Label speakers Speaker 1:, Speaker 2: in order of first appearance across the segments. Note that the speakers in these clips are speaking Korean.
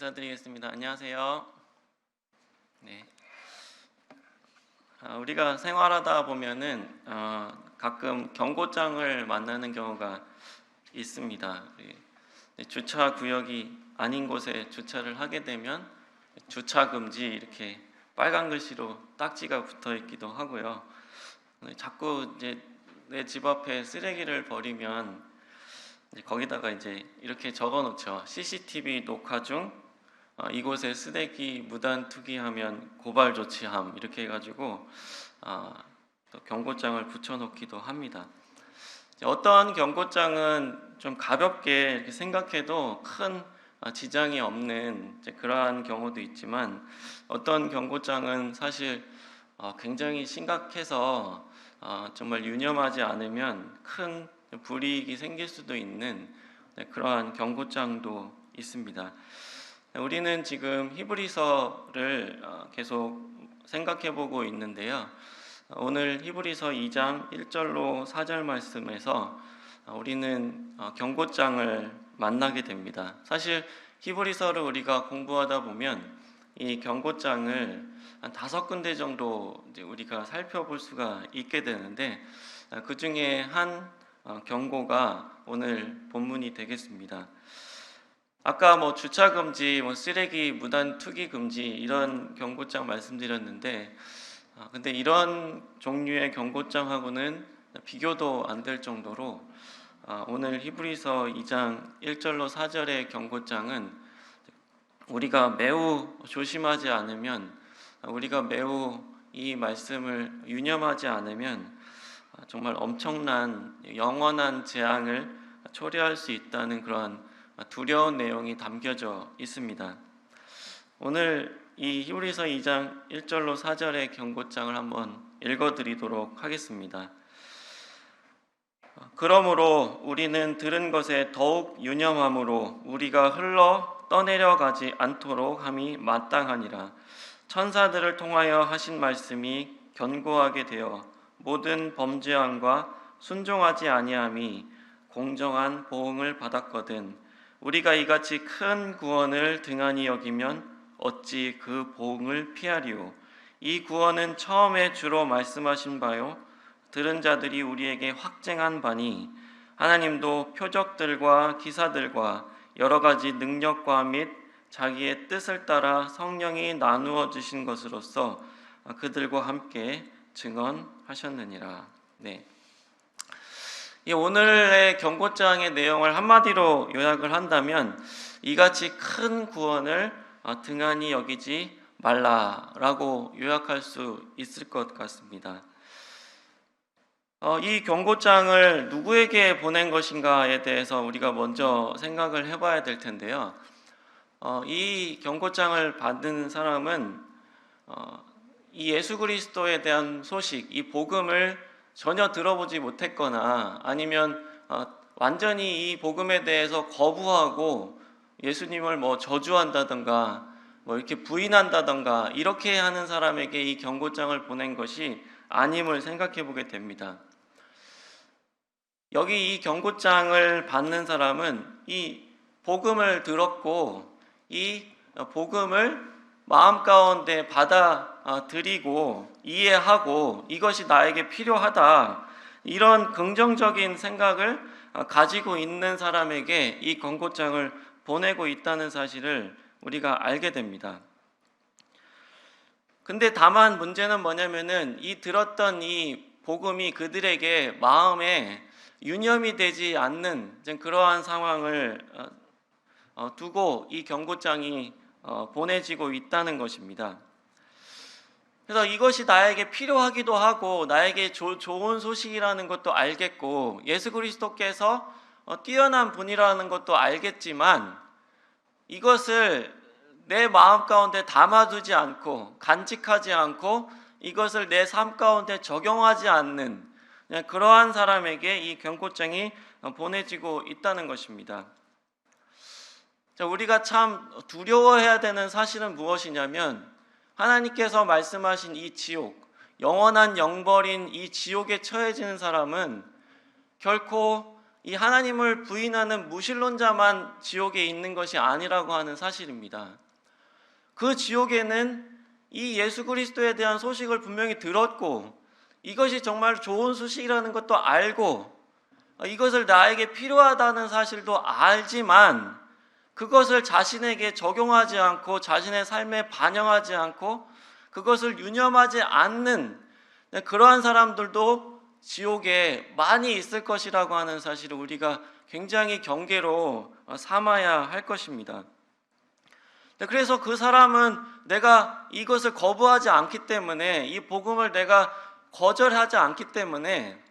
Speaker 1: 인사드리겠습니다. 안녕하세요. 네. 우리가 생활하다 보면은 가끔 경고장을 만나는 경우가 있습니다. 주차 구역이 아닌 곳에 주차를 하게 되면 주차 금지 이렇게 빨간 글씨로 딱지가 붙어 있기도 하고요. 자꾸 이제 내 집 앞에 쓰레기를 버리면 거기다가 이제 이렇게 적어 놓죠. CCTV 녹화 중 이곳에 쓰레기 무단 투기하면 고발 조치함 이렇게 해가지고 또 경고장을 붙여놓기도 합니다. 어떤 경고장은 좀 가볍게 이렇게 생각해도 큰 지장이 없는 그러한 경우도 있지만 어떤 경고장은 사실 굉장히 심각해서 정말 유념하지 않으면 큰 불이익이 생길 수도 있는 그러한 경고장도 있습니다. 우리는 지금 히브리서를 계속 생각해 보고 있는데요. 오늘 히브리서 2장 1절로 4절 말씀에서 우리는 경고장을 만나게 됩니다. 사실 히브리서를 우리가 공부하다 보면 이 경고장을 한 5군데 정도 이제 우리가 살펴볼 수가 있게 되는데 그 중에 한 경고가 오늘 본문이 되겠습니다. 아까 주차 금지, 쓰레기 무단 투기 금지 이런 경고장 말씀드렸는데, 근데 이런 종류의 경고장하고는 비교도 안 될 정도로 오늘 히브리서 2장 1절로 4절의 경고장은 우리가 매우 조심하지 않으면, 우리가 매우 이 말씀을 유념하지 않으면 정말 엄청난 영원한 재앙을 초래할 수 있다는 그런 두려운 내용이 담겨져 있습니다. 오늘 이 히브리서 2장 1절로 4절의 경고장을 한번 읽어드리도록 하겠습니다. 그러므로 우리는 들은 것에 더욱 유념함으로 우리가 흘러 떠내려가지 않도록 함이 마땅하니라. 천사들을 통하여 하신 말씀이 견고하게 되어 모든 범죄함과 순종하지 아니함이 공정한 보응을 받았거든 우리가 이같이 큰 구원을 등한히 여기면 어찌 그 보응을 피하리요. 이 구원은 처음에 주로 말씀하신 바요 들은 자들이 우리에게 확증한 바니 하나님도 표적들과 기사들과 여러 가지 능력과 및 자기의 뜻을 따라 성령이 나누어 주신 것으로서 그들과 함께 증언하셨느니라. 네. 이 오늘의 경고장의 내용을 한마디로 요약을 한다면 이같이 큰 구원을 등한히 여기지 말라라고 요약할 수 있을 것 같습니다. 이 경고장을 누구에게 보낸 것인가에 대해서 우리가 먼저 생각을 해봐야 될 텐데요. 이 경고장을 받은 사람은 이 예수 그리스도에 대한 소식, 이 복음을 전혀 들어보지 못했거나 아니면 완전히 이 복음에 대해서 거부하고 예수님을 저주한다든가 이렇게 부인한다든가 이렇게 하는 사람에게 이 경고장을 보낸 것이 아님을 생각해 보게 됩니다. 여기 이 경고장을 받는 사람은 이 복음을 들었고 이 복음을 마음 가운데 받아들이고 이해하고 이것이 나에게 필요하다 이런 긍정적인 생각을 가지고 있는 사람에게 이 경고장을 보내고 있다는 사실을 우리가 알게 됩니다. 근데 다만 문제는 뭐냐면은 이 들었던 이 복음이 그들에게 마음에 유념이 되지 않는 그러한 상황을 두고 이 경고장이 보내지고 있다는 것입니다. 그래서 이것이 나에게 필요하기도 하고 나에게 좋은 소식이라는 것도 알겠고 예수 그리스도께서 뛰어난 분이라는 것도 알겠지만 이것을 내 마음 가운데 담아두지 않고 간직하지 않고 이것을 내 삶 가운데 적용하지 않는 그러한 사람에게 이 경고장이 보내지고 있다는 것입니다. 우리가 참 두려워해야 되는 사실은 무엇이냐면 하나님께서 말씀하신 이 지옥, 영원한 영벌인 이 지옥에 처해지는 사람은 결코 이 하나님을 부인하는 무신론자만 지옥에 있는 것이 아니라고 하는 사실입니다. 그 지옥에는 이 예수 그리스도에 대한 소식을 분명히 들었고 이것이 정말 좋은 소식이라는 것도 알고 이것을 나에게 필요하다는 사실도 알지만 그것을 자신에게 적용하지 않고 자신의 삶에 반영하지 않고 그것을 유념하지 않는 그러한 사람들도 지옥에 많이 있을 것이라고 하는 사실을 우리가 굉장히 경계로 삼아야 할 것입니다. 그래서 그 사람은 내가 이것을 거부하지 않기 때문에 이 복음을 내가 거절하지 않기 때문에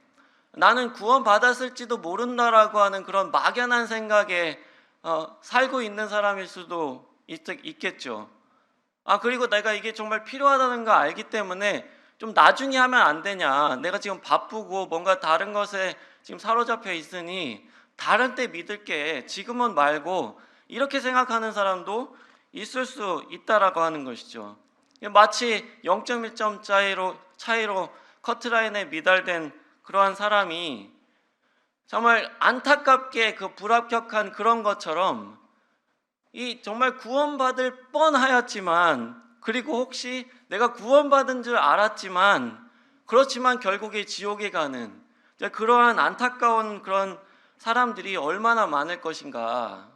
Speaker 1: 나는 구원받았을지도 모른다라고 하는 그런 막연한 생각에 살고 있는 사람일 수도 있겠죠. 그리고 내가 이게 정말 필요하다는 걸 알기 때문에 좀 나중에 하면 안 되냐, 내가 지금 바쁘고 뭔가 다른 것에 지금 사로잡혀 있으니 다른 때 믿을게, 지금은 말고, 이렇게 생각하는 사람도 있을 수 있다라고 하는 것이죠. 마치 0.1점 차이로 커트라인에 미달된 그러한 사람이 정말 안타깝게 그 불합격한 그런 것처럼 이 정말 구원받을 뻔하였지만, 그리고 혹시 내가 구원받은 줄 알았지만 그렇지만 결국에 지옥에 가는 그러한 안타까운 그런 사람들이 얼마나 많을 것인가.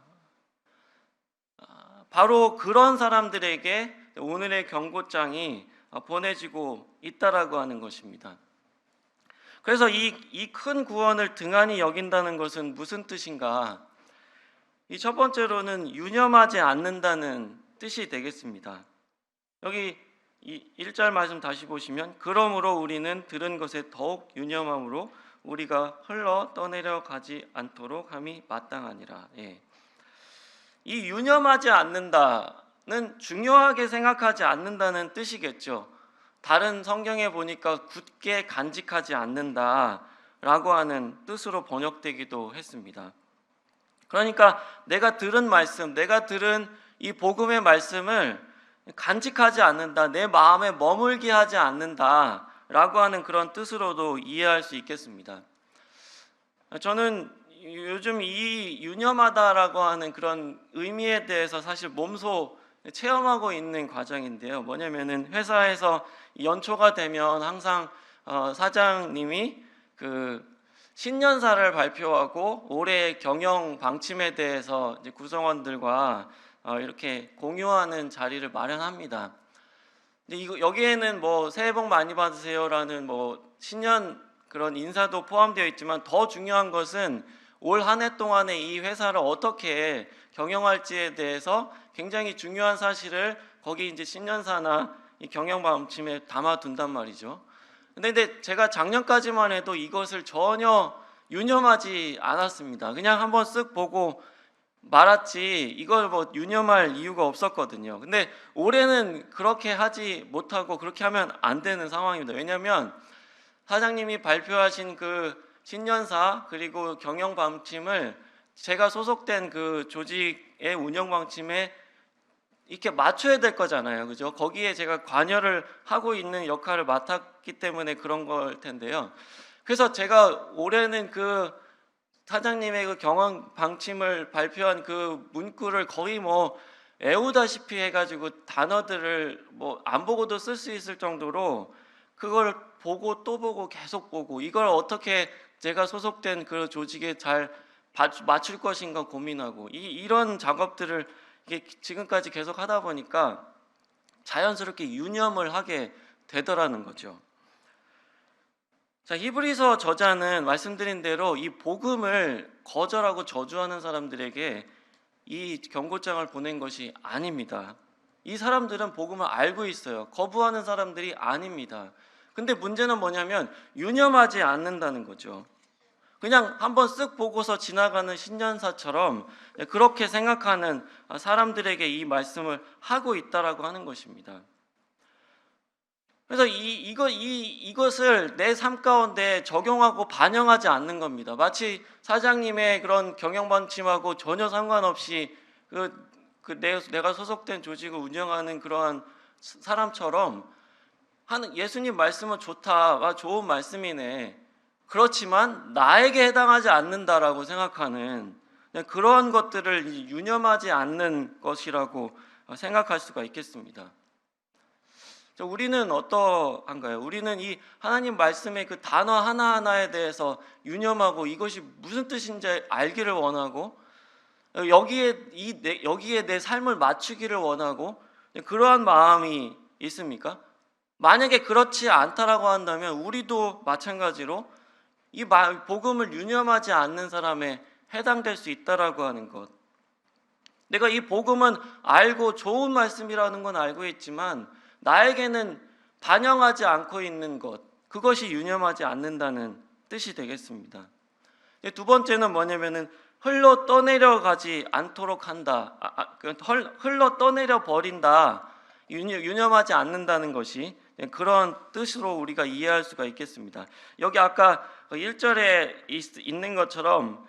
Speaker 1: 바로 그런 사람들에게 오늘의 경고장이 보내지고 있다라고 하는 것입니다. 그래서 이 큰 구원을 등한히 여긴다는 것은 무슨 뜻인가? 이 첫 번째로는 유념하지 않는다는 뜻이 되겠습니다. 여기 이 1절 말씀 다시 보시면, 그러므로 우리는 들은 것에 더욱 유념함으로 우리가 흘러 떠내려 가지 않도록 함이 마땅하니라. 이 유념하지 않는다는 중요하게 생각하지 않는다는 뜻이겠죠. 다른 성경에 보니까 굳게 간직하지 않는다라고 하는 뜻으로 번역되기도 했습니다. 그러니까 내가 들은 말씀, 내가 들은 이 복음의 말씀을 간직하지 않는다, 내 마음에 머물게 하지 않는다라고 하는 그런 뜻으로도 이해할 수 있겠습니다. 저는 요즘 이 유념하다라고 하는 그런 의미에 대해서 사실 몸소 체험하고 있는 과정인데요. 뭐냐면은 회사에서 연초가 되면 항상 사장님이 그 신년사를 발표하고 올해 경영 방침에 대해서 이제 구성원들과 이렇게 공유하는 자리를 마련합니다. 근데 여기에는 뭐 새해 복 많이 받으세요라는 뭐 신년 그런 인사도 포함되어 있지만 더 중요한 것은 올 한 해 동안에 이 회사를 어떻게 경영할지에 대해서 굉장히 중요한 사실을 거기 이제 신년사나 이 경영 방침에 담아둔단 말이죠. 근데 제가 작년까지만 해도 이것을 전혀 유념하지 않았습니다. 그냥 한번 쓱 보고 말았지 이걸 뭐 유념할 이유가 없었거든요. 근데 올해는 그렇게 하지 못하고 그렇게 하면 안 되는 상황입니다. 왜냐하면 사장님이 발표하신 그 신년사 그리고 경영 방침을 제가 소속된 그 조직의 운영 방침에 이렇게 맞춰야 될 거잖아요. 그죠? 거기에 제가 관여를 하고 있는 역할을 맡았기 때문에 그런 걸 텐데요. 그래서 제가 올해는 그 사장님의 그 경영 방침을 발표한 그 문구를 거의 뭐 애우다시피 해가지고 단어들을 뭐 안 보고도 쓸 수 있을 정도로 그걸 보고 또 보고 계속 보고 이걸 어떻게 제가 소속된 그 조직에 잘 맞출 것인가 고민하고 이런 작업들을 지금까지 계속 하다 보니까 자연스럽게 유념을 하게 되더라는 거죠. 자, 히브리서 저자는 말씀드린 대로 이 복음을 거절하고 저주하는 사람들에게 이 경고장을 보낸 것이 아닙니다. 이 사람들은 복음을 알고 있어요. 거부하는 사람들이 아닙니다. 근데 문제는 뭐냐면 유념하지 않는다는 거죠. 그냥 한번 쓱 보고서 지나가는 신년사처럼 그렇게 생각하는 사람들에게 이 말씀을 하고 있다라고 하는 것입니다. 그래서 이것을 내 삶 가운데 적용하고 반영하지 않는 겁니다. 마치 사장님의 그런 경영 방침하고 전혀 상관없이 내가 소속된 조직을 운영하는 그러한 사람처럼 하는 예수님 말씀은 좋다, 좋은 말씀이네. 그렇지만 나에게 해당하지 않는다라고 생각하는 그런 것들을 유념하지 않는 것이라고 생각할 수가 있겠습니다. 우리는 어떠한가요? 우리는 이 하나님 말씀의 그 단어 하나하나에 대해서 유념하고 이것이 무슨 뜻인지 알기를 원하고 여기에 내 삶을 맞추기를 원하고 그러한 마음이 있습니까? 만약에 그렇지 않다라고 한다면 우리도 마찬가지로 이 복음을 유념하지 않는 사람에 해당될 수 있다라고 하는 것. 내가 이 복음은 알고 좋은 말씀이라는 건 알고 있지만 나에게는 반영하지 않고 있는 것, 그것이 유념하지 않는다는 뜻이 되겠습니다. 두 번째는 뭐냐면은 흘러 떠내려 가지 않도록 한다. 흘러 떠내려 버린다. 유념하지 않는다는 것이 그런 뜻으로 우리가 이해할 수가 있겠습니다. 여기 아까 1절에 있는 것처럼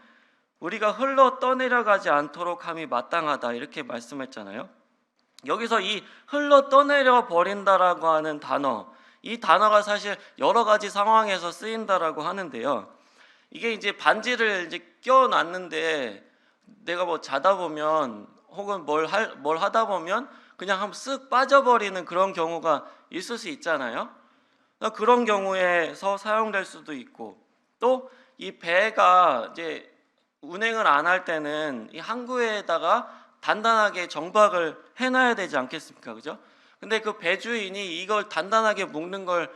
Speaker 1: 우리가 흘러 떠내려가지 않도록 함이 마땅하다 이렇게 말씀했잖아요. 여기서 이 흘러 떠내려 버린다라고 하는 단어, 이 단어가 사실 여러 가지 상황에서 쓰인다라고 하는데요. 이게 이제 반지를 이제 껴놨는데 내가 뭐 자다 보면 혹은 뭘 하다 보면 그냥 한번 쓱 빠져버리는 그런 경우가 있을 수 있잖아요. 그런 경우에서 사용될 수도 있고, 또 이 배가 이제 운행을 안 할 때는 이 항구에다가 단단하게 정박을 해놔야 되지 않겠습니까? 그죠? 근데 그 배주인이 이걸 단단하게 묶는 걸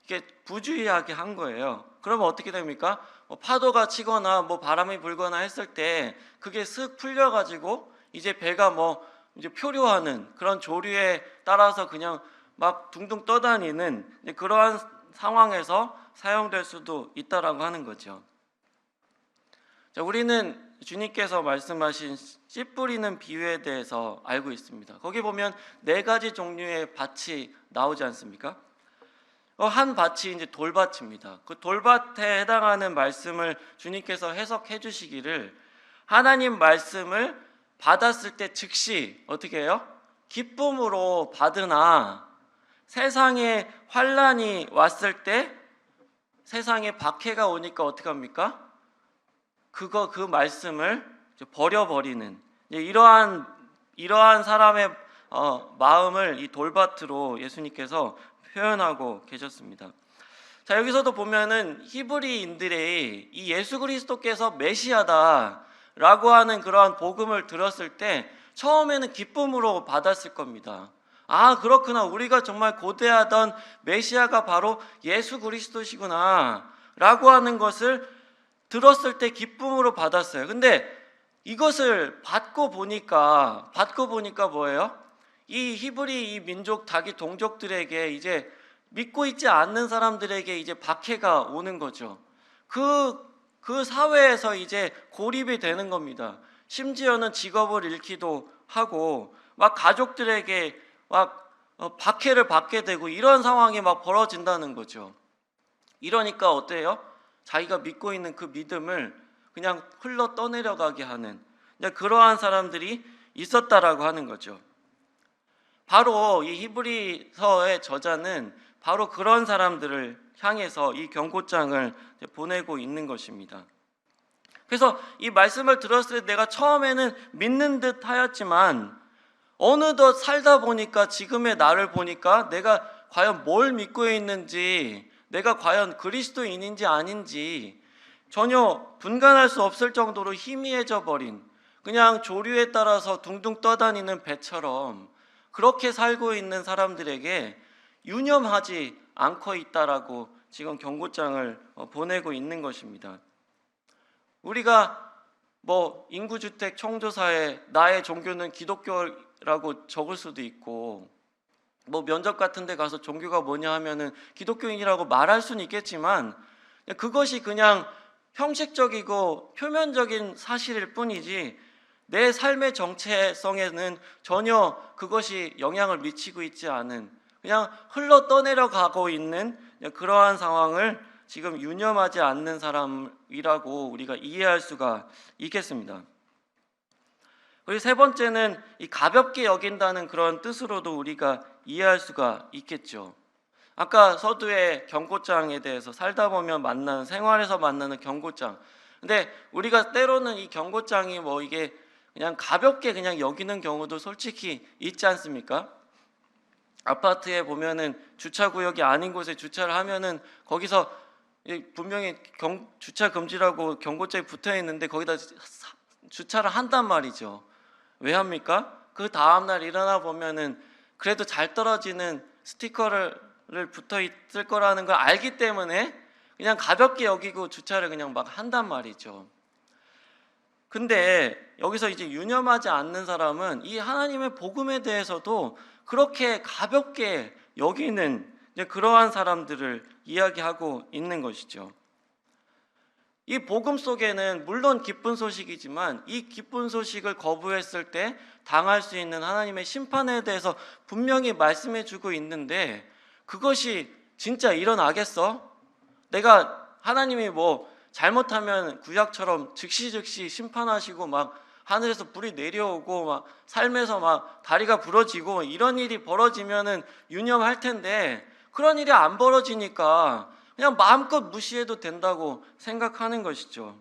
Speaker 1: 이렇게 부주의하게 한 거예요. 그러면 어떻게 됩니까? 파도가 치거나 바람이 불거나 했을 때 그게 쓱 풀려가지고 이제 배가 이제 표류하는 그런 조류에 따라서 그냥 막 둥둥 떠다니는 그러한 상황에서 사용될 수도 있다라고 하는 거죠. 자, 우리는 주님께서 말씀하신 씨 뿌리는 비유에 대해서 알고 있습니다. 거기 보면 4가지 종류의 밭이 나오지 않습니까? 한 밭이 이제 돌밭입니다. 그 돌밭에 해당하는 말씀을 주님께서 해석해 주시기를 하나님 말씀을 받았을 때 즉시 어떻게 해요? 기쁨으로 받으나 세상에 환란이 왔을 때 세상에 박해가 오니까 어떻게 합니까? 그 말씀을 버려버리는 이러한 사람의 마음을 이 돌밭으로 예수님께서 표현하고 계셨습니다. 자, 여기서도 보면은 히브리인들의 이 예수 그리스도께서 메시아다라고 하는 그러한 복음을 들었을 때 처음에는 기쁨으로 받았을 겁니다. 아, 그렇구나. 우리가 정말 고대하던 메시아가 바로 예수 그리스도시구나 라고 하는 것을 들었을 때 기쁨으로 받았어요. 근데 이것을 받고 보니까 뭐예요? 이 히브리 이 민족 자기 동족들에게 이제 믿고 있지 않는 사람들에게 이제 박해가 오는 거죠. 그 사회에서 이제 고립이 되는 겁니다. 심지어는 직업을 잃기도 하고 막 가족들에게 막 박해를 받게 되고 이런 상황이 막 벌어진다는 거죠. 이러니까 어때요? 자기가 믿고 있는 그 믿음을 그냥 흘러 떠내려가게 하는 그러한 사람들이 있었다라고 하는 거죠. 바로 이 히브리서의 저자는 바로 그런 사람들을 향해서 이 경고장을 보내고 있는 것입니다. 그래서 이 말씀을 들었을 때 내가 처음에는 믿는 듯 하였지만 어느덧 살다 보니까 지금의 나를 보니까 내가 과연 뭘 믿고 있는지, 내가 과연 그리스도인인지 아닌지 전혀 분간할 수 없을 정도로 희미해져 버린, 그냥 조류에 따라서 둥둥 떠다니는 배처럼 그렇게 살고 있는 사람들에게 유념하지 않고 있다라고 지금 경고장을 보내고 있는 것입니다. 우리가 인구주택 총조사에 나의 종교는 기독교라고 적을 수도 있고 면접 같은 데 가서 종교가 뭐냐 하면은 기독교인이라고 말할 수는 있겠지만 그것이 그냥 형식적이고 표면적인 사실일 뿐이지 내 삶의 정체성에는 전혀 그것이 영향을 미치고 있지 않은, 그냥 흘러 떠내려 가고 있는 그러한 상황을 지금 유념하지 않는 사람이라고 우리가 이해할 수가 있겠습니다. 그리고 세 번째는 이 가볍게 여긴다는 그런 뜻으로도 우리가 이해할 수가 있겠죠. 아까 서두에 경고장에 대해서 살다 보면 만나는, 생활에서 만나는 경고장. 근데 우리가 때로는 이 경고장이 뭐 이게 그냥 가볍게 그냥 여기는 경우도 솔직히 있지 않습니까? 아파트에 보면은 주차구역이 아닌 곳에 주차를 하면은 거기서 분명히 주차 금지라고 경고장이 붙어 있는데 거기다 주차를 한단 말이죠. 왜 합니까? 그 다음날 일어나 보면은 그래도 잘 떨어지는 스티커를 붙어 있을 거라는 걸 알기 때문에 그냥 가볍게 여기고 주차를 그냥 막 한단 말이죠. 근데 여기서 이제 유념하지 않는 사람은 이 하나님의 복음에 대해서도 그렇게 가볍게 여기는 이제 그러한 사람들을 이야기하고 있는 것이죠. 이 복음 속에는 물론 기쁜 소식이지만 이 기쁜 소식을 거부했을 때 당할 수 있는 하나님의 심판에 대해서 분명히 말씀해 주고 있는데 그것이 진짜 일어나겠어? 내가 하나님이 뭐 잘못하면 구약처럼 즉시 심판하시고 막 하늘에서 불이 내려오고 막 삶에서 막 다리가 부러지고 이런 일이 벌어지면은 유념할 텐데 그런 일이 안 벌어지니까 그냥 마음껏 무시해도 된다고 생각하는 것이죠.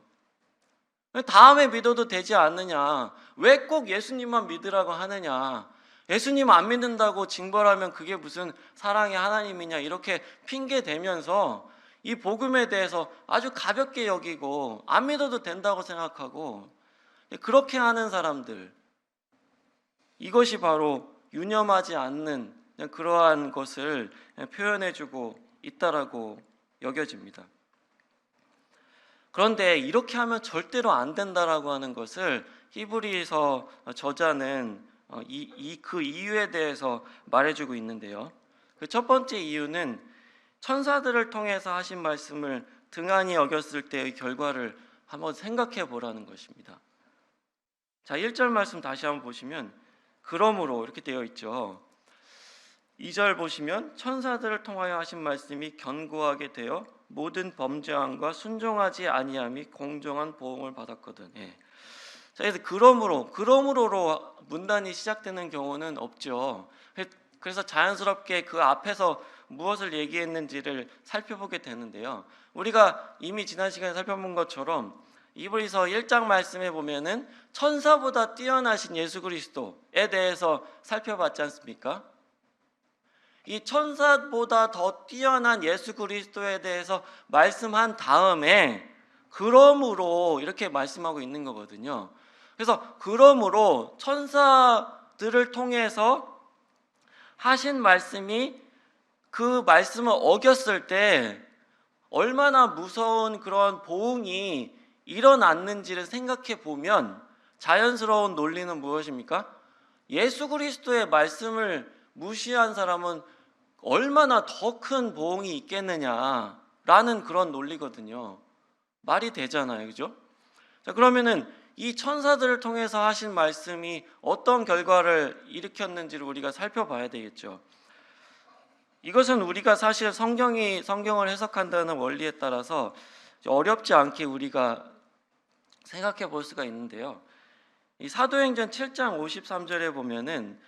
Speaker 1: 다음에 믿어도 되지 않느냐? 왜 꼭 예수님만 믿으라고 하느냐? 예수님 안 믿는다고 징벌하면 그게 무슨 사랑의 하나님이냐? 이렇게 핑계 대면서 이 복음에 대해서 아주 가볍게 여기고 안 믿어도 된다고 생각하고 그렇게 하는 사람들, 이것이 바로 유념하지 않는 그러한 것을 표현해주고 있다라고 여겨집니다. 그런데 이렇게 하면 절대로 안 된다라고 하는 것을 히브리서 저자는 그 이유에 대해서 말해주고 있는데요. 그 첫 번째 이유는 천사들을 통해서 하신 말씀을 등한히 여겼을 때의 결과를 한번 생각해 보라는 것입니다. 자, 1절 말씀 다시 한번 보시면 그러므로 이렇게 되어 있죠. 2절 보시면 천사들을 통하여 하신 말씀이 견고하게 되어 모든 범죄함과 순종하지 아니함이 공정한 보응을 받았거든. 예. 자, 그래서 그러므로로 문단이 시작되는 경우는 없죠. 그래서 자연스럽게 그 앞에서 무엇을 얘기했는지를 살펴보게 되는데요. 우리가 이미 지난 시간에 살펴본 것처럼 이브리서 1장 말씀에 보면은 천사보다 뛰어나신 예수 그리스도에 대해서 살펴봤지 않습니까? 이 천사보다 더 뛰어난 예수 그리스도에 대해서 말씀한 다음에 그러므로 이렇게 말씀하고 있는 거거든요. 그래서 그러므로 천사들을 통해서 하신 말씀이 그 말씀을 어겼을 때 얼마나 무서운 그런 보응이 일어났는지를 생각해 보면 자연스러운 논리는 무엇입니까? 예수 그리스도의 말씀을 무시한 사람은 얼마나 더 큰 보응이 있겠느냐라는 그런 논리거든요. 말이 되잖아요, 그죠? 자, 그러면은 이 천사들을 통해서 하신 말씀이 어떤 결과를 일으켰는지를 우리가 살펴봐야 되겠죠. 이것은 우리가 사실 성경을 해석한다는 원리에 따라서 어렵지 않게 우리가 생각해 볼 수가 있는데요. 이 사도행전 7장 53절에 보면은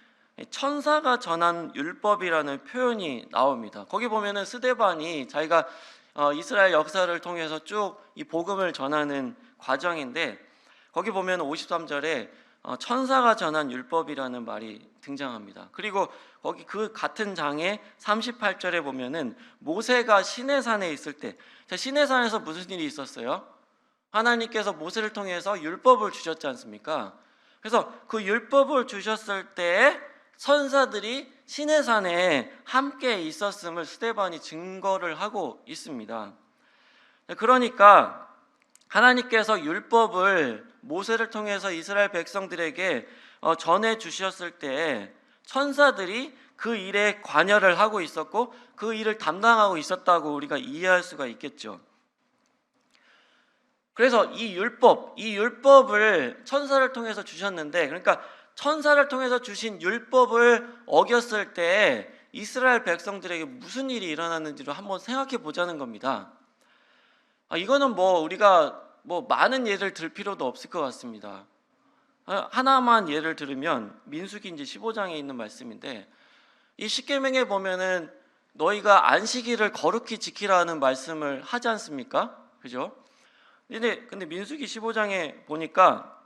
Speaker 1: 천사가 전한 율법이라는 표현이 나옵니다. 거기 보면은 스데반이 자기가 이스라엘 역사를 통해서 쭉 이 복음을 전하는 과정인데 거기 보면 53절에 천사가 전한 율법이라는 말이 등장합니다. 그리고 거기 그 같은 장의 38절에 보면은 모세가 시내산에 있을 때, 시내산에서 무슨 일이 있었어요? 하나님께서 모세를 통해서 율법을 주셨지 않습니까? 그래서 그 율법을 주셨을 때 천사들이 시내산에 함께 있었음을 스데반이 증거를 하고 있습니다. 그러니까 하나님께서 율법을 모세를 통해서 이스라엘 백성들에게 전해 주셨을 때 천사들이 그 일에 관여를 하고 있었고 그 일을 담당하고 있었다고 우리가 이해할 수가 있겠죠. 그래서 이 율법을 천사를 통해서 주셨는데, 그러니까 천사를 통해서 주신 율법을 어겼을 때 이스라엘 백성들에게 무슨 일이 일어났는지를 한번 생각해 보자는 겁니다. 이거는 우리가 많은 예를 들 필요도 없을 것 같습니다. 하나만 예를 들으면 민수기 이제 15장에 있는 말씀인데 이 십계명에 보면은 너희가 안식일을 거룩히 지키라는 말씀을 하지 않습니까? 그죠? 근데 민수기 15장에 보니까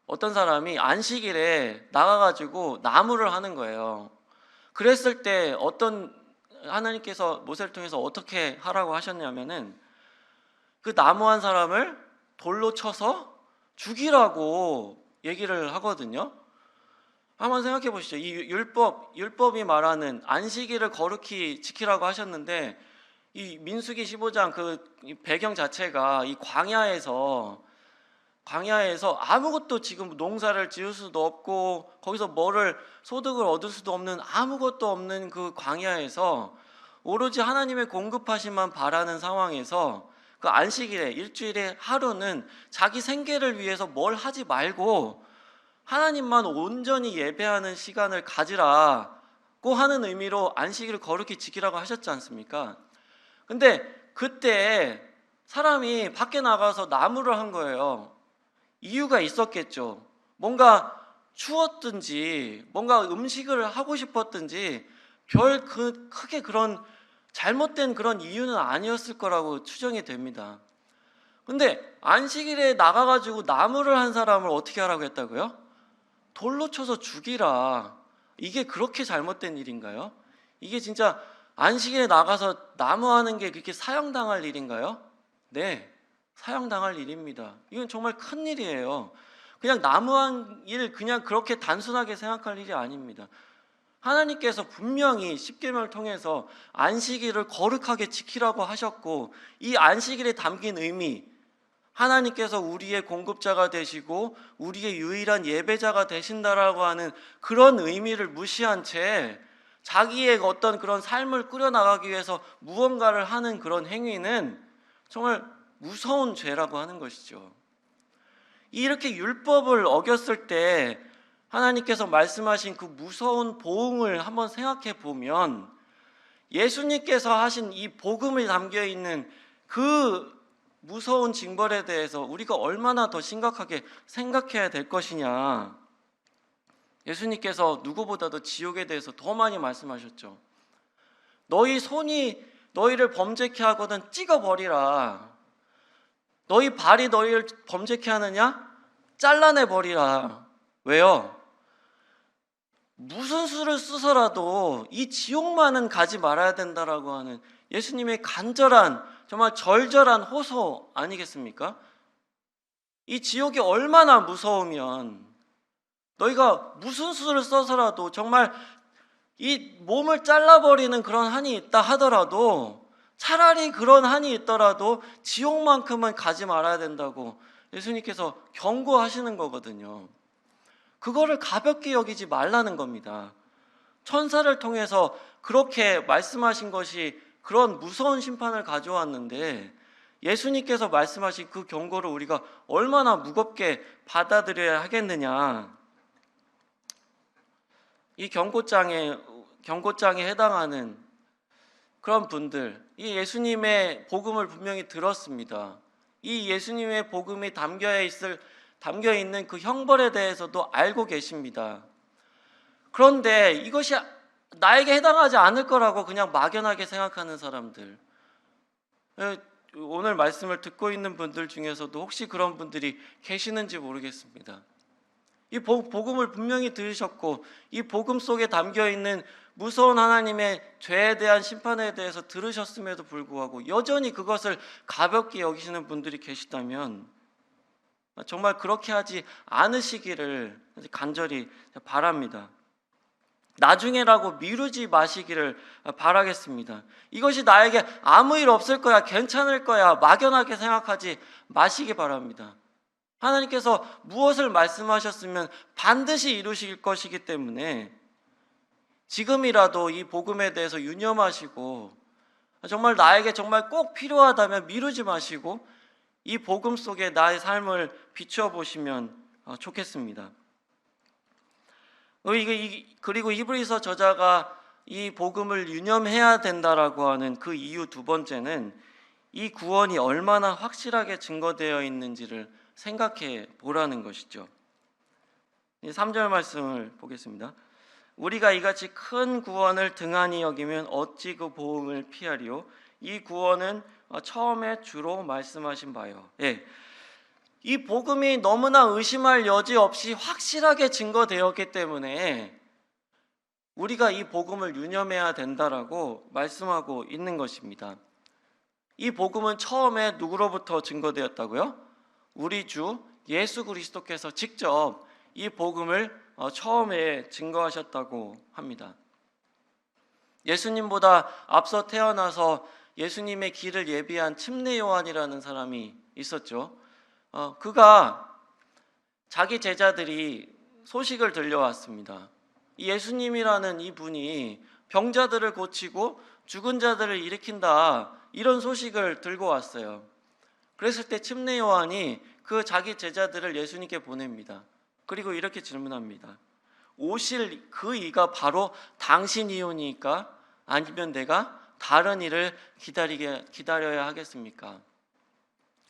Speaker 1: 어떤 사람이 안식일에 나가가지고 나무를 하는 거예요. 그랬을 때 하나님께서 모세를 통해서 어떻게 하라고 하셨냐면은 그 나무한 사람을 돌로 쳐서 죽이라고 얘기를 하거든요. 한번 생각해 보시죠. 이 율법이 말하는 안식일을 거룩히 지키라고 하셨는데, 이 민수기 15장 그 배경 자체가 이 광야에서 아무것도 지금 농사를 지을 수도 없고 거기서 소득을 얻을 수도 없는 아무것도 없는 그 광야에서 오로지 하나님의 공급하심만 바라는 상황에서 그 안식일에 일주일에 하루는 자기 생계를 위해서 뭘 하지 말고 하나님만 온전히 예배하는 시간을 가지라고 하는 의미로 안식일을 거룩히 지키라고 하셨지 않습니까? 근데 그때 사람이 밖에 나가서 나무를 한 거예요. 이유가 있었겠죠. 뭔가 추웠든지 뭔가 음식을 하고 싶었든지 크게 그런 잘못된 그런 이유는 아니었을 거라고 추정이 됩니다. 근데 안식일에 나가가지고 나무를 한 사람을 어떻게 하라고 했다고요? 돌로 쳐서 죽이라. 이게 그렇게 잘못된 일인가요? 이게 진짜 안식일에 나가서 나무하는 게 그렇게 사형당할 일인가요? 네, 사형당할 일입니다. 이건 정말 큰 일이에요. 그냥 나무한 일 그냥 그렇게 단순하게 생각할 일이 아닙니다. 하나님께서 분명히 십계명을 통해서 안식일을 거룩하게 지키라고 하셨고, 이 안식일에 담긴 의미, 하나님께서 우리의 공급자가 되시고 우리의 유일한 예배자가 되신다라고 하는 그런 의미를 무시한 채 자기의 어떤 그런 삶을 꾸려나가기 위해서 무언가를 하는 그런 행위는 정말 무서운 죄라고 하는 것이죠. 이렇게 율법을 어겼을 때 하나님께서 말씀하신 그 무서운 보응을 한번 생각해 보면, 예수님께서 하신 이 복음이 담겨 있는 그 무서운 징벌에 대해서 우리가 얼마나 더 심각하게 생각해야 될 것이냐. 예수님께서 누구보다도 지옥에 대해서 더 많이 말씀하셨죠. 너희 손이 너희를 범죄케 하거든 찍어버리라. 너희 발이 너희를 범죄케 하느냐? 잘라내버리라. 왜요? 무슨 수를 쓰서라도 이 지옥만은 가지 말아야 된다라고 하는 예수님의 간절한, 정말 절절한 호소 아니겠습니까? 이 지옥이 얼마나 무서우면 너희가 무슨 수를 써서라도 정말 이 몸을 잘라버리는 그런 한이 있다 하더라도, 차라리 그런 한이 있더라도 지옥만큼은 가지 말아야 된다고 예수님께서 경고하시는 거거든요. 그거를 가볍게 여기지 말라는 겁니다. 천사를 통해서 그렇게 말씀하신 것이 그런 무서운 심판을 가져왔는데, 예수님께서 말씀하신 그 경고를 우리가 얼마나 무겁게 받아들여야 하겠느냐. 이 경고장에 해당하는 그런 분들, 이 예수님의 복음을 분명히 들었습니다. 이 예수님의 복음이 담겨 있는 그 형벌에 대해서도 알고 계십니다. 그런데 이것이 나에게 해당하지 않을 거라고 그냥 막연하게 생각하는 사람들, 오늘 말씀을 듣고 있는 분들 중에서도 혹시 그런 분들이 계시는지 모르겠습니다. 이 복음을 분명히 들으셨고 이 복음 속에 담겨 있는 무서운 하나님의 죄에 대한 심판에 대해서 들으셨음에도 불구하고 여전히 그것을 가볍게 여기시는 분들이 계시다면 정말 그렇게 하지 않으시기를 간절히 바랍니다. 나중에라고 미루지 마시기를 바라겠습니다. 이것이 나에게 아무 일 없을 거야, 괜찮을 거야, 막연하게 생각하지 마시기 바랍니다. 하나님께서 무엇을 말씀하셨으면 반드시 이루실 것이기 때문에 지금이라도 이 복음에 대해서 유념하시고, 정말 나에게 정말 꼭 필요하다면 미루지 마시고 이 복음 속에 나의 삶을 비추어 보시면 좋겠습니다. 그리고 히브리서 저자가 이 복음을 유념해야 된다라고 하는 그 이유 두 번째는 이 구원이 얼마나 확실하게 증거되어 있는지를 생각해 보라는 것이죠. 3절 말씀을 보겠습니다. 우리가 이같이 큰 구원을 등한히 여기면 어찌 그 보응을 피하리요? 이 구원은 처음에 주로 말씀하신 바요. 예. 이 복음이 너무나 의심할 여지 없이 확실하게 증거되었기 때문에 우리가 이 복음을 유념해야 된다라고 말씀하고 있는 것입니다. 이 복음은 처음에 누구로부터 증거되었다고요? 우리 주 예수 그리스도께서 직접 이 복음을 처음에 증거하셨다고 합니다. 예수님보다 앞서 태어나서 예수님의 길을 예비한 침례 요한이라는 사람이 있었죠. 그가 자기 제자들이 소식을 들려왔습니다. 예수님이라는 이분이 병자들을 고치고 죽은 자들을 일으킨다, 이런 소식을 들고 왔어요. 그랬을 때 침례 요한이 그 자기 제자들을 예수님께 보냅니다. 그리고 이렇게 질문합니다. 오실 그 이가 바로 당신이오니까 아니면 내가 다른 이를 기다려야 하겠습니까?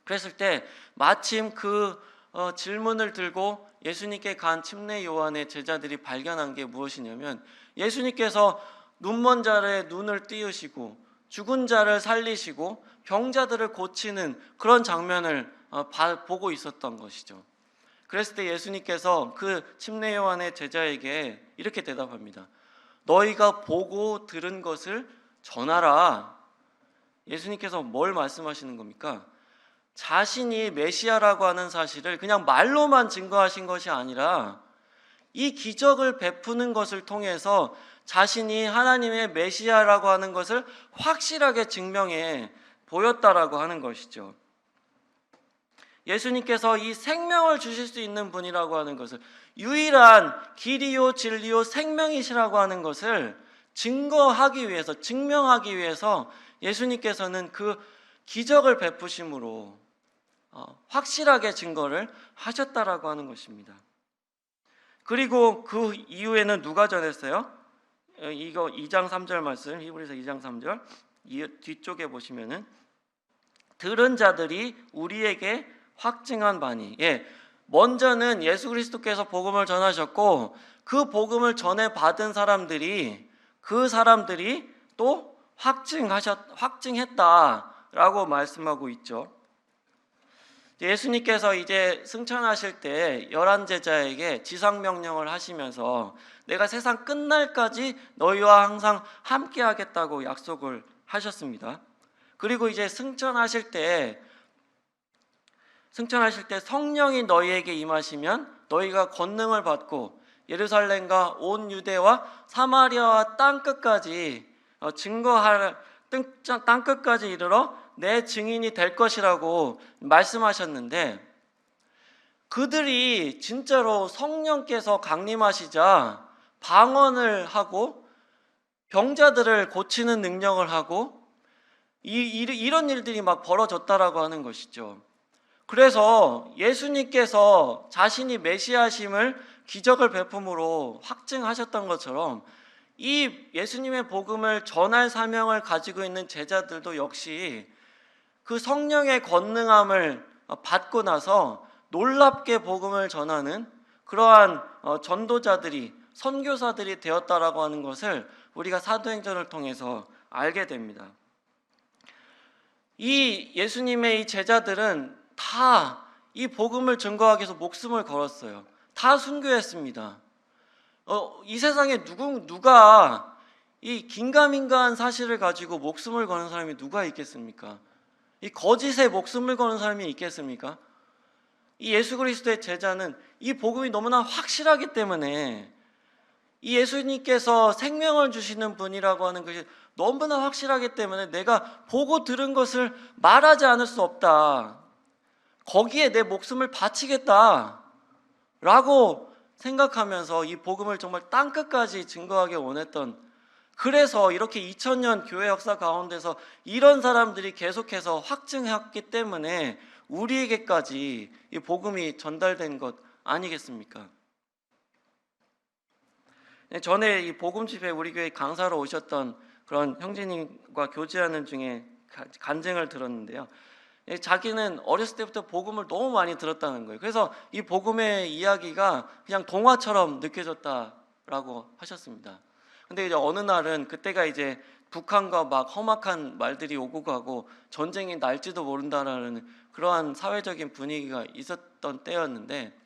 Speaker 1: 그랬을 때 마침 그 질문을 들고 예수님께 간 침례 요한의 제자들이 발견한 게 무엇이냐면, 예수님께서 눈먼 자의 눈을 띄우시고 죽은 자를 살리시고 병자들을 고치는 그런 장면을 보고 있었던 것이죠. 그랬을 때 예수님께서 그 침례 요한의 제자에게 이렇게 대답합니다. 너희가 보고 들은 것을 전하라. 예수님께서 뭘 말씀하시는 겁니까? 자신이 메시아라고 하는 사실을 그냥 말로만 증거하신 것이 아니라 이 기적을 베푸는 것을 통해서 자신이 하나님의 메시아라고 하는 것을 확실하게 증명해 보였다라고 하는 것이죠. 예수님께서 이 생명을 주실 수 있는 분이라고 하는 것을, 유일한 길이요 진리요 생명이시라고 하는 것을 증명하기 위해서 예수님께서는 그 기적을 베푸심으로 확실하게 증거를 하셨다라고 하는 것입니다. 그리고 그 이후에는 누가 전했어요? 이거 2장 3절 말씀, 히브리서 2장 3절 뒤쪽에 보시면은 들은 자들이 우리에게 확증한 바니, 먼저는 예수 그리스도께서 복음을 전하셨고 그 복음을 전해 받은 그 사람들이 또 확증했다라고 말씀하고 있죠. 예수님께서 이제 승천하실 때 11제자에게 지상명령을 하시면서 내가 세상 끝날까지 너희와 항상 함께 하겠다고 약속을 하셨습니다. 그리고 이제 승천하실 때 성령이 너희에게 임하시면 너희가 권능을 받고 예루살렘과 온 유대와 사마리아와 땅끝까지 땅끝까지 이르러 내 증인이 될 것이라고 말씀하셨는데, 그들이 진짜로 성령께서 강림하시자 방언을 하고 병자들을 고치는 능력을 하고 이런 일들이 막 벌어졌다라고 하는 것이죠. 그래서 예수님께서 자신이 메시아심을 기적을 베품으로 확증하셨던 것처럼 이 예수님의 복음을 전할 사명을 가지고 있는 제자들도 역시 그 성령의 권능함을 받고 나서 놀랍게 복음을 전하는 그러한 전도자들이, 선교사들이 되었다라고 하는 것을 우리가 사도행전을 통해서 알게 됩니다. 이 예수님의 이 제자들은 다 이 복음을 증거하기 위해서 목숨을 걸었어요. 다 순교했습니다. 이 세상에 누가 이 긴가민가한 사실을 가지고 목숨을 거는 사람이 누가 있겠습니까? 이 거짓에 목숨을 거는 사람이 있겠습니까? 이 예수 그리스도의 제자는 이 복음이 너무나 확실하기 때문에, 이 예수님께서 생명을 주시는 분이라고 하는 것이 너무나 확실하기 때문에 내가 보고 들은 것을 말하지 않을 수 없다, 거기에 내 목숨을 바치겠다 라고 생각하면서 이 복음을 정말 땅끝까지 증거하기 원했던, 그래서 이렇게 2000년 교회 역사 가운데서 이런 사람들이 계속해서 확증했기 때문에 우리에게까지 이 복음이 전달된 것 아니겠습니까? 전에 이 복음 집회 우리 교회 강사로 오셨던 그런 형제님과 교제하는 중에 간증을 들었는데요. 자기는 어렸을 때부터 복음을 너무 많이 들었다는 거예요. 그래서 이 복음의 이야기가 그냥 동화처럼 느껴졌다라고 라고 하셨습니다. 근데 이제 어느 날은 그때가 이제 북한과 막 험악한 말들이 오고 가고 전쟁이 날지도 모른다라는 그러한 사회적인 분위기가 있었던 때였는데,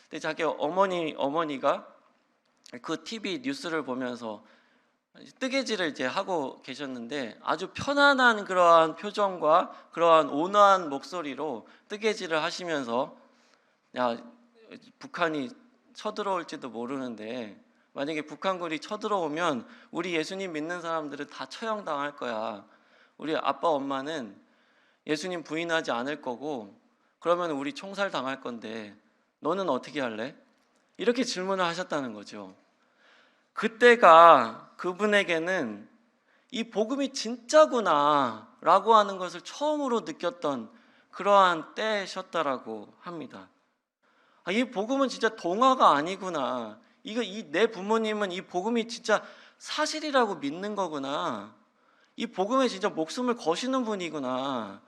Speaker 1: 근데 자기 어머니가 그 TV 뉴스를 보면서 뜨개질을 이제 하고 계셨는데, 아주 편안한 그러한 표정과 그러한 온화한 목소리로 뜨개질을 하시면서, 야, 북한이 쳐들어올지도 모르는데 만약에 북한군이 쳐들어오면 우리 예수님 믿는 사람들은 다 처형당할 거야. 우리 아빠 엄마는 예수님 부인하지 않을 거고, 그러면 우리 총살 당할 건데 너는 어떻게 할래? 이렇게 질문을 하셨다는 거죠. 그때가 그분에게는 이 복음이 진짜구나 라고 하는 것을 처음으로 느꼈던 그러한 때셨다라고 합니다. 이 복음은 진짜 동화가 아니구나. 내 부모님은 이 복음이 진짜 사실이라고 믿는 거구나. 이 복음에 진짜 목숨을 거시는 분이구나.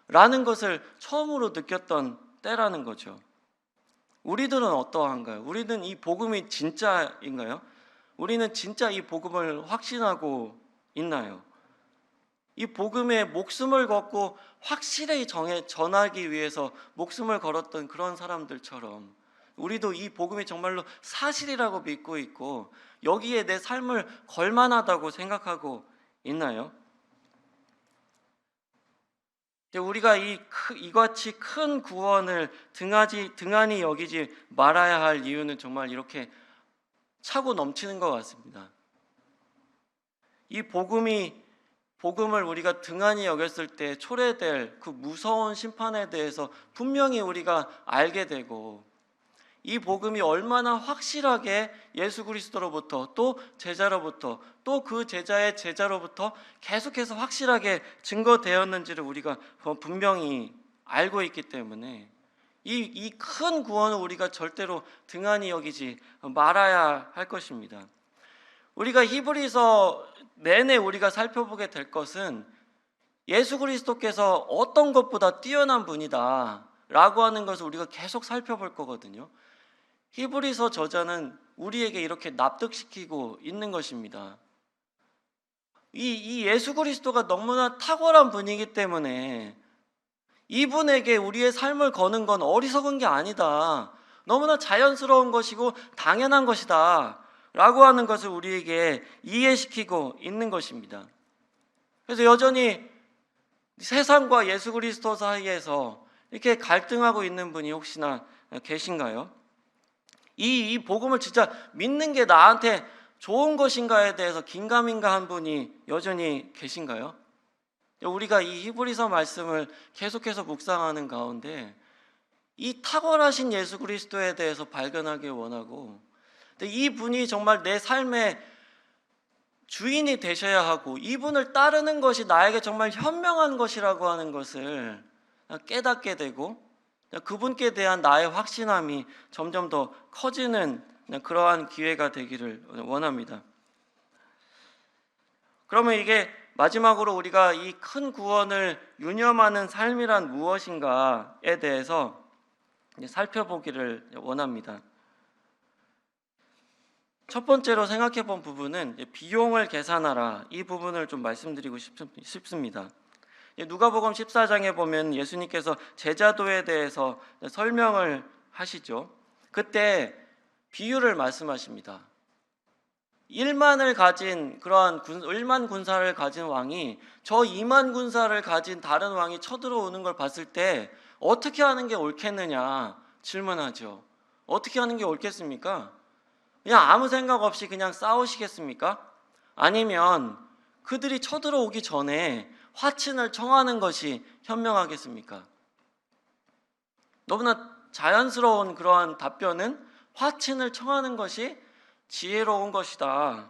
Speaker 1: 라는 것을 처음으로 느꼈던 때라는 거죠. 우리들은 어떠한가요? 우리는 이 복음이 진짜인가요? 우리는 진짜 이 복음을 확신하고 있나요? 이 복음에 목숨을 걸고 확실히 전하기 위해서 목숨을 걸었던 그런 사람들처럼 우리도 이 복음이 정말로 사실이라고 믿고 있고 여기에 내 삶을 걸만하다고 생각하고 있나요? 우리가 이같이 큰 구원을 등한히 여기지 말아야 할 이유는 정말 이렇게 차고 넘치는 것 같습니다. 이 복음을 우리가 등한히 여겼을 때 초래될 그 무서운 심판에 대해서 분명히 우리가 알게 되고, 이 복음이 얼마나 확실하게 예수 그리스도로부터 또 제자로부터 또 그 제자의 제자로부터 계속해서 확실하게 증거되었는지를 우리가 분명히 알고 있기 때문에 이 큰 구원을 우리가 절대로 등한히 여기지 말아야 할 것입니다. 우리가 히브리서 내내 우리가 살펴보게 될 것은 예수 그리스도께서 어떤 것보다 뛰어난 분이다 라고 하는 것을 우리가 계속 살펴볼 거거든요. 히브리서 저자는 우리에게 이렇게 납득시키고 있는 것입니다. 이 예수 그리스도가 너무나 탁월한 분이기 때문에 이분에게 우리의 삶을 거는 건 어리석은 게 아니다, 너무나 자연스러운 것이고 당연한 것이다 라고 하는 것을 우리에게 이해시키고 있는 것입니다. 그래서 여전히 세상과 예수 그리스도 사이에서 이렇게 갈등하고 있는 분이 혹시나 계신가요? 이 복음을 진짜 믿는 게 나한테 좋은 것인가에 대해서 긴가민가한 분이 여전히 계신가요? 우리가 이 히브리서 말씀을 계속해서 묵상하는 가운데 이 탁월하신 예수 그리스도에 대해서 발견하길 원하고, 이 분이 정말 내 삶의 주인이 되셔야 하고 이분을 따르는 것이 나에게 정말 현명한 것이라고 하는 것을 깨닫게 되고, 그분께 대한 나의 확신함이 점점 더 커지는 그러한 기회가 되기를 원합니다. 그러면 이게 마지막으로 우리가 이 큰 구원을 유념하는 삶이란 무엇인가에 대해서 살펴보기를 원합니다. 첫 번째로 생각해 본 부분은 비용을 계산하라, 이 부분을 좀 말씀드리고 싶습니다. 누가복음 14장에 보면 예수님께서 제자도에 대해서 설명을 하시죠. 그때 비유를 말씀하십니다. 1만 군사를 가진 왕이 저 2만 군사를 가진 다른 왕이 쳐들어오는 걸 봤을 때 어떻게 하는 게 옳겠느냐 질문하죠. 어떻게 하는 게 옳겠습니까? 그냥 아무 생각 없이 그냥 싸우시겠습니까? 아니면 그들이 쳐들어오기 전에 화친을 청하는 것이 현명하겠습니까? 너무나 자연스러운 그러한 답변은 화친을 청하는 것이 지혜로운 것이다.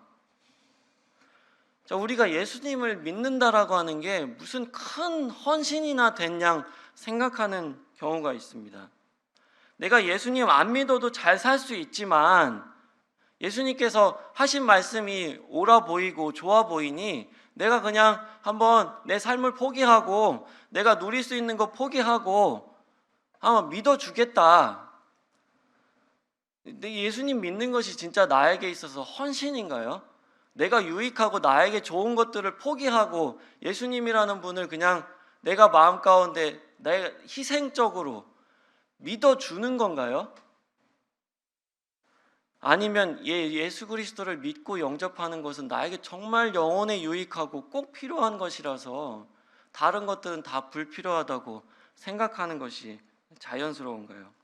Speaker 1: 우리가 예수님을 믿는다라고 하는 게 무슨 큰 헌신이나 된 양 생각하는 경우가 있습니다. 내가 예수님 안 믿어도 잘 살 수 있지만 예수님께서 하신 말씀이 옳아 보이고 좋아 보이니 내가 그냥 한번 내 삶을 포기하고 내가 누릴 수 있는 거 포기하고 한번 믿어주겠다. 근데 예수님 믿는 것이 진짜 나에게 있어서 헌신인가요? 내가 유익하고 나에게 좋은 것들을 포기하고 예수님이라는 분을 그냥 내가 마음 가운데 내가 희생적으로 믿어주는 건가요? 아니면 예수 그리스도를 믿고 영접하는 것은 나에게 정말 영혼에 유익하고 꼭 필요한 것이라서 다른 것들은 다 불필요하다고 생각하는 것이 자연스러운가요?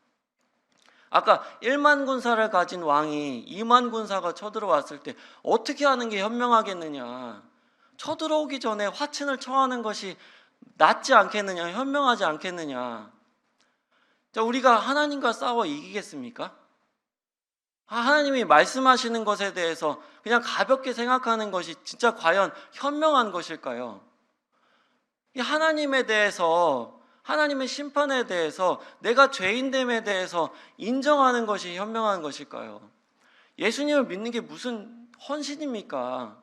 Speaker 1: 아까 1만 군사를 가진 왕이 2만 군사가 쳐들어왔을 때 어떻게 하는 게 현명하겠느냐? 쳐들어오기 전에 화친을 청하는 것이 낫지 않겠느냐? 현명하지 않겠느냐? 자, 우리가 하나님과 싸워 이기겠습니까? 하나님이 말씀하시는 것에 대해서 그냥 가볍게 생각하는 것이 진짜 과연 현명한 것일까요? 이 하나님에 대해서, 하나님의 심판에 대해서, 내가 죄인됨에 대해서 인정하는 것이 현명한 것일까요? 예수님을 믿는 게 무슨 헌신입니까?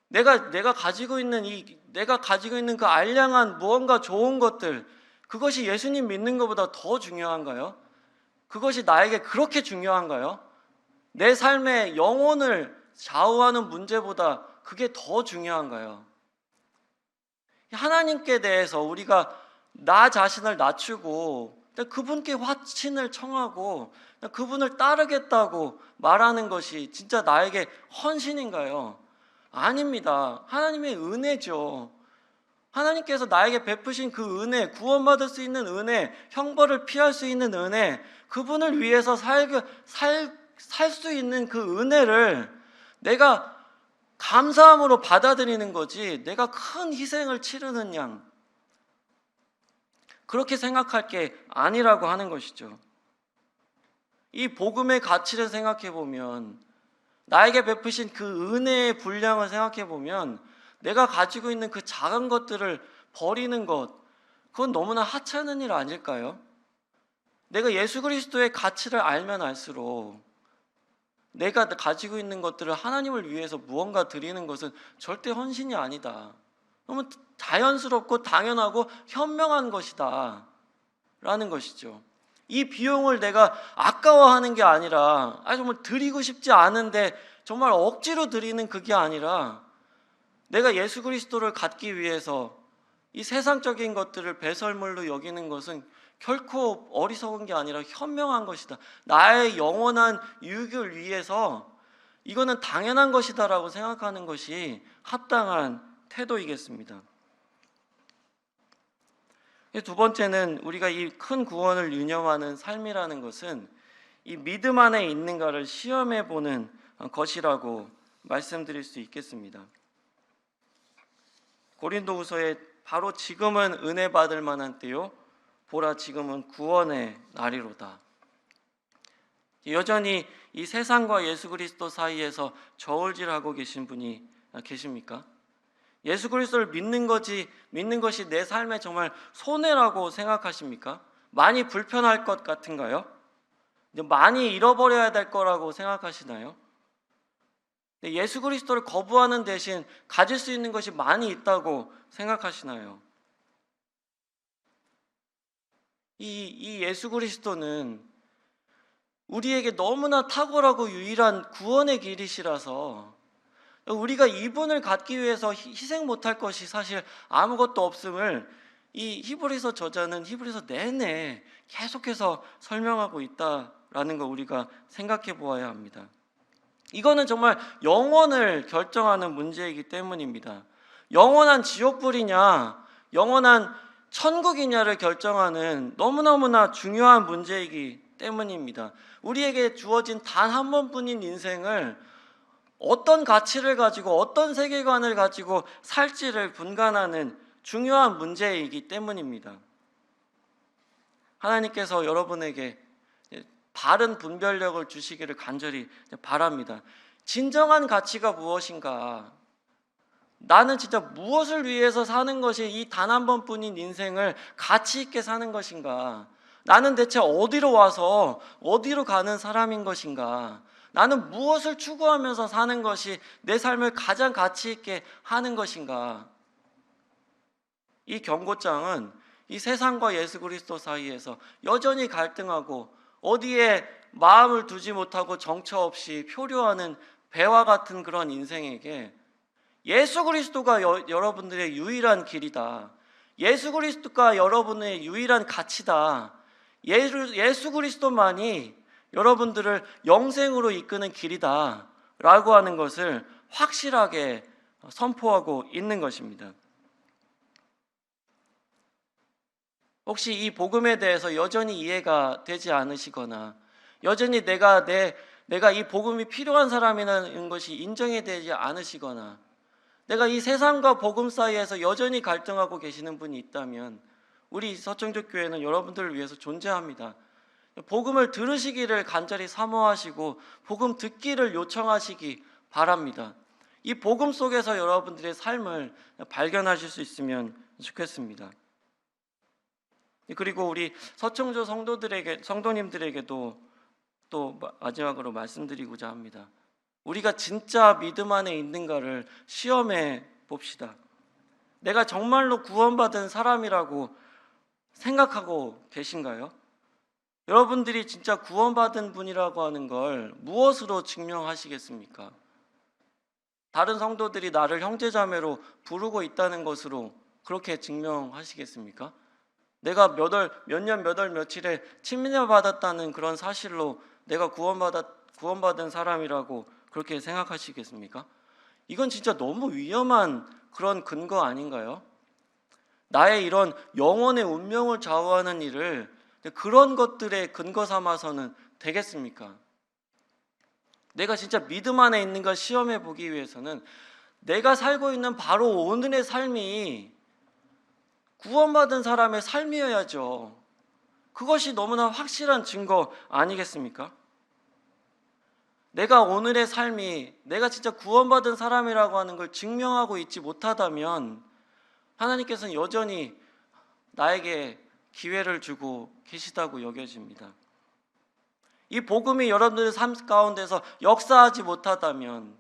Speaker 1: 내가 가지고 있는 그 알량한 무언가 좋은 것들, 그것이 예수님 믿는 것보다 더 중요한가요? 그것이 나에게 그렇게 중요한가요? 내 삶의 영혼을 좌우하는 문제보다 그게 더 중요한가요? 하나님께 대해서 우리가 나 자신을 낮추고 그분께 화친을 청하고 그분을 따르겠다고 말하는 것이 진짜 나에게 헌신인가요? 아닙니다. 하나님의 은혜죠. 하나님께서 나에게 베푸신 그 은혜, 구원받을 수 있는 은혜, 형벌을 피할 수 있는 은혜, 그분을 위해서 살 수 있는 그 은혜를 내가 감사함으로 받아들이는 거지, 내가 큰 희생을 치르는 양, 그렇게 생각할 게 아니라고 하는 것이죠. 이 복음의 가치를 생각해 보면, 나에게 베푸신 그 은혜의 분량을 생각해 보면, 내가 가지고 있는 그 작은 것들을 버리는 것, 그건 너무나 하찮은 일 아닐까요? 내가 예수 그리스도의 가치를 알면 알수록 내가 가지고 있는 것들을 하나님을 위해서 무언가 드리는 것은 절대 헌신이 아니다. 너무 자연스럽고 당연하고 현명한 것이다 라는 것이죠. 이 비용을 내가 아까워하는 게 아니라, 정말 드리고 싶지 않은데 정말 억지로 드리는 그게 아니라, 내가 예수 그리스도를 갖기 위해서 이 세상적인 것들을 배설물로 여기는 것은 결코 어리석은 게 아니라 현명한 것이다. 나의 영원한 유익을 위해서 이거는 당연한 것이다라고 생각하는 것이 합당한 태도이겠습니다. 두 번째는 우리가 이 큰 구원을 유념하는 삶이라는 것은 이 믿음 안에 있는가를 시험해 보는 것이라고 말씀드릴 수 있겠습니다. 고린도후서에 바로 지금은 은혜 받을 만한 때요, 보라 지금은 구원의 날이로다. 여전히 이 세상과 예수 그리스도 사이에서 저울질하고 계신 분이 계십니까? 예수 그리스도를 믿는 것이 내 삶에 정말 손해라고 생각하십니까? 많이 불편할 것 같은가요? 많이 잃어버려야 될 거라고 생각하시나요? 예수 그리스도를 거부하는 대신 가질 수 있는 것이 많이 있다고 생각하시나요? 이 예수 그리스도는 우리에게 너무나 탁월하고 유일한 구원의 길이시라서 우리가 이분을 갖기 위해서 희생 못할 것이 사실 아무것도 없음을 이 히브리서 저자는 히브리서 내내 계속해서 설명하고 있다라는 거 우리가 생각해 보아야 합니다. 이거는 정말 영원을 결정하는 문제이기 때문입니다. 영원한 지옥불이냐 영원한 천국이냐를 결정하는 너무너무나 중요한 문제이기 때문입니다. 우리에게 주어진 단 한 번뿐인 인생을 어떤 가치를 가지고 어떤 세계관을 가지고 살지를 분간하는 중요한 문제이기 때문입니다. 하나님께서 여러분에게 바른 분별력을 주시기를 간절히 바랍니다. 진정한 가치가 무엇인가? 나는 진짜 무엇을 위해서 사는 것이 이 단 한 번뿐인 인생을 가치 있게 사는 것인가? 나는 대체 어디로 와서 어디로 가는 사람인 것인가? 나는 무엇을 추구하면서 사는 것이 내 삶을 가장 가치 있게 하는 것인가? 이 경고장은 이 세상과 예수 그리스도 사이에서 여전히 갈등하고 어디에 마음을 두지 못하고 정처 없이 표류하는 배와 같은 그런 인생에게 예수 그리스도가 여러분들의 유일한 길이다. 예수 그리스도가 여러분의 유일한 가치다. 예수 그리스도만이 여러분들을 영생으로 이끄는 길이다. 라고 하는 것을 확실하게 선포하고 있는 것입니다. 혹시 이 복음에 대해서 여전히 이해가 되지 않으시거나 여전히 내가 이 복음이 필요한 사람이라는 것이 인정이 되지 않으시거나 내가 이 세상과 복음 사이에서 여전히 갈등하고 계시는 분이 있다면 우리 서청조 교회는 여러분들을 위해서 존재합니다. 복음을 들으시기를 간절히 사모하시고 복음 듣기를 요청하시기 바랍니다. 이 복음 속에서 여러분들의 삶을 발견하실 수 있으면 좋겠습니다. 그리고 우리 서청조 성도님들에게도 또 마지막으로 말씀드리고자 합니다. 우리가 진짜 믿음 안에 있는가를 시험해 봅시다. 내가 정말로 구원받은 사람이라고 생각하고 계신가요? 여러분들이 진짜 구원받은 분이라고 하는 걸 무엇으로 증명하시겠습니까? 다른 성도들이 나를 형제자매로 부르고 있다는 것으로 그렇게 증명하시겠습니까? 내가 몇 년 몇 월 며칠에 침례 받았다는 그런 사실로 내가 구원받은 사람이라고 그렇게 생각하시겠습니까? 이건 진짜 너무 위험한 그런 근거 아닌가요? 나의 이런 영혼의 운명을 좌우하는 일을 그런 것들의 근거 삼아서는 되겠습니까? 내가 진짜 믿음 안에 있는 걸 시험해 보기 위해서는 내가 살고 있는 바로 오늘의 삶이 구원받은 사람의 삶이어야죠. 그것이 너무나 확실한 증거 아니겠습니까? 내가 오늘의 삶이 내가 진짜 구원받은 사람이라고 하는 걸 증명하고 있지 못하다면 하나님께서는 여전히 나에게 기회를 주고 계시다고 여겨집니다. 이 복음이 여러분들의 삶 가운데서 역사하지 못하다면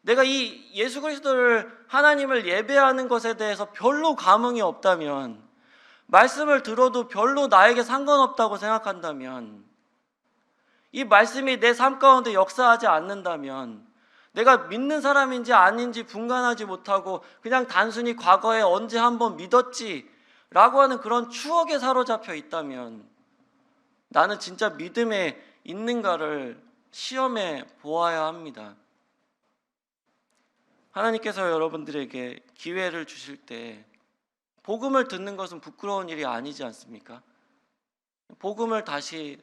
Speaker 1: 내가 이 예수 그리스도를 하나님을 예배하는 것에 대해서 별로 감흥이 없다면 말씀을 들어도 별로 나에게 상관없다고 생각한다면 이 말씀이 내 삶 가운데 역사하지 않는다면 내가 믿는 사람인지 아닌지 분간하지 못하고 그냥 단순히 과거에 언제 한번 믿었지 라고 하는 그런 추억에 사로잡혀 있다면 나는 진짜 믿음에 있는가를 시험해 보아야 합니다. 하나님께서 여러분들에게 기회를 주실 때 복음을 듣는 것은 부끄러운 일이 아니지 않습니까? 복음을 다시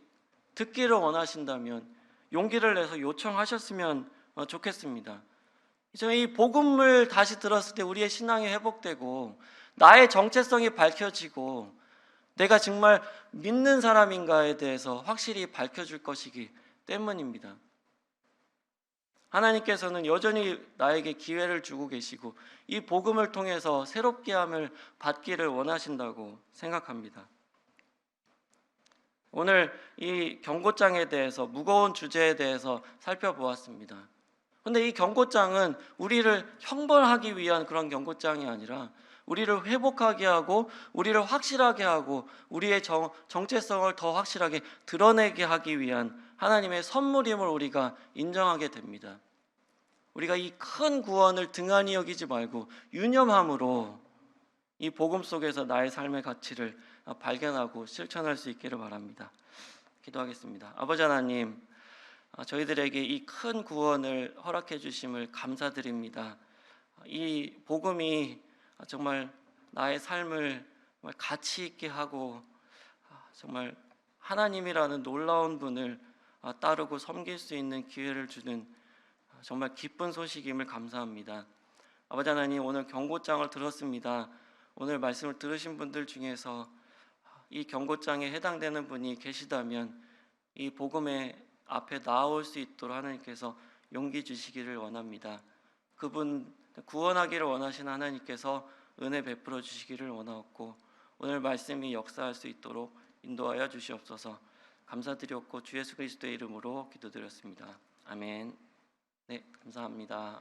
Speaker 1: 듣기를 원하신다면 용기를 내서 요청하셨으면 좋겠습니다. 이 복음을 다시 들었을 때 우리의 신앙이 회복되고 나의 정체성이 밝혀지고 내가 정말 믿는 사람인가에 대해서 확실히 밝혀줄 것이기 때문입니다. 하나님께서는 여전히 나에게 기회를 주고 계시고 이 복음을 통해서 새롭게 함을 받기를 원하신다고 생각합니다. 오늘 이 경고장에 대해서 무거운 주제에 대해서 살펴보았습니다. 그런데 이 경고장은 우리를 형벌하기 위한 그런 경고장이 아니라 우리를 회복하게 하고 우리를 확실하게 하고 우리의 정체성을 더 확실하게 드러내게 하기 위한 하나님의 선물임을 우리가 인정하게 됩니다. 우리가 이 큰 구원을 등한히 여기지 말고 유념함으로 이 복음 속에서 나의 삶의 가치를 발견하고 실천할 수 있기를 바랍니다. 기도하겠습니다. 아버지 하나님, 저희들에게 이 큰 구원을 허락해 주심을 감사드립니다. 이 복음이 정말 나의 삶을 정말 가치 있게 하고 정말 하나님이라는 놀라운 분을 따르고 섬길 수 있는 기회를 주는 정말 기쁜 소식임을 감사합니다. 아버지 하나님, 오늘 경고장을 들었습니다. 오늘 말씀을 들으신 분들 중에서 이 경고장에 해당되는 분이 계시다면 이 복음의 앞에 나올 수 있도록 하나님께서 용기 주시기를 원합니다. 그분 구원하기를 원하시는 하나님께서 은혜 베풀어 주시기를 원하옵고 오늘 말씀이 역사할 수 있도록 인도하여 주시옵소서. 감사드렸고 주 예수 그리스도의 이름으로 기도드렸습니다. 아멘. 네, 감사합니다.